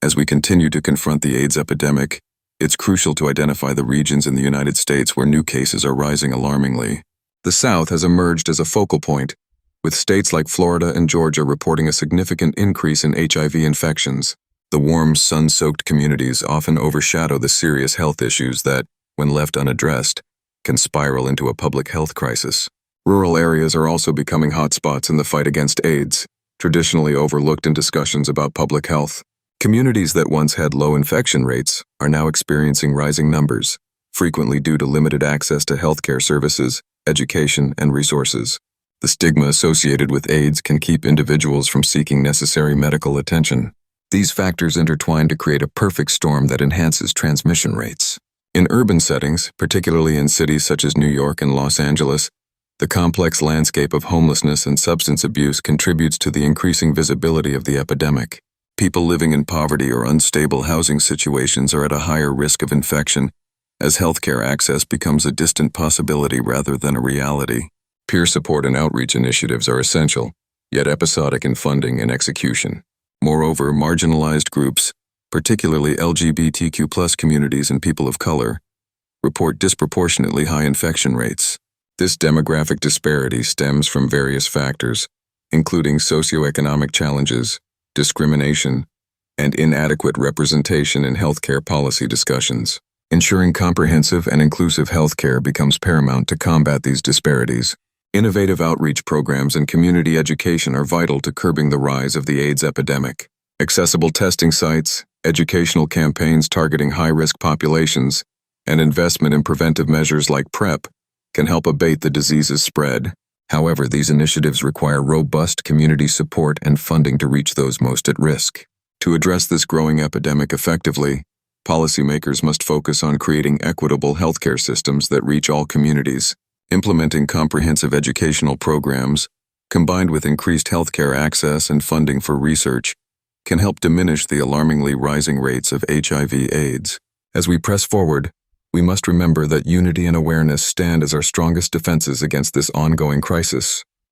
As we continue to confront the AIDS epidemic, it's crucial to identify the regions in the United States where new cases are rising alarmingly. The South has emerged as a focal point, with states like Florida and Georgia reporting a significant increase in HIV infections. The warm, sun-soaked communities often overshadow the serious health issues that, when left unaddressed, can spiral into a public health crisis. Rural areas are also becoming hotspots in the fight against AIDS, traditionally overlooked in discussions about public health. Communities that once had low infection rates are now experiencing rising numbers, frequently due to limited access to healthcare services, education, and resources. The stigma associated with AIDS can keep individuals from seeking necessary medical attention. These factors intertwine to create a perfect storm that enhances transmission rates. In urban settings, particularly in cities such as New York and Los Angeles, the complex landscape of homelessness and substance abuse contributes to the increasing visibility of the epidemic. People living in poverty or unstable housing situations are at a higher risk of infection, as healthcare access becomes a distant possibility rather than a reality. Peer support and outreach initiatives are essential, yet episodic in funding and execution. Moreover, marginalized groups, particularly LGBTQ+ communities and people of color, report disproportionately high infection rates. This demographic disparity stems from various factors, including socioeconomic challenges, discrimination, and inadequate representation in healthcare policy discussions. Ensuring comprehensive and inclusive healthcare becomes paramount to combat these disparities. Innovative outreach programs and community education are vital to curbing the rise of the AIDS epidemic. Accessible testing sites, educational campaigns targeting high-risk populations, and investment in preventive measures like PrEP can help abate the disease's spread. However, these initiatives require robust community support and funding to reach those most at risk. To address this growing epidemic effectively, policymakers must focus on creating equitable healthcare systems that reach all communities. Implementing comprehensive educational programs, combined with increased healthcare access and funding for research, can help diminish the alarmingly rising rates of HIV/AIDS. As we press forward, we must remember that unity and awareness stand as our strongest defenses against this ongoing crisis.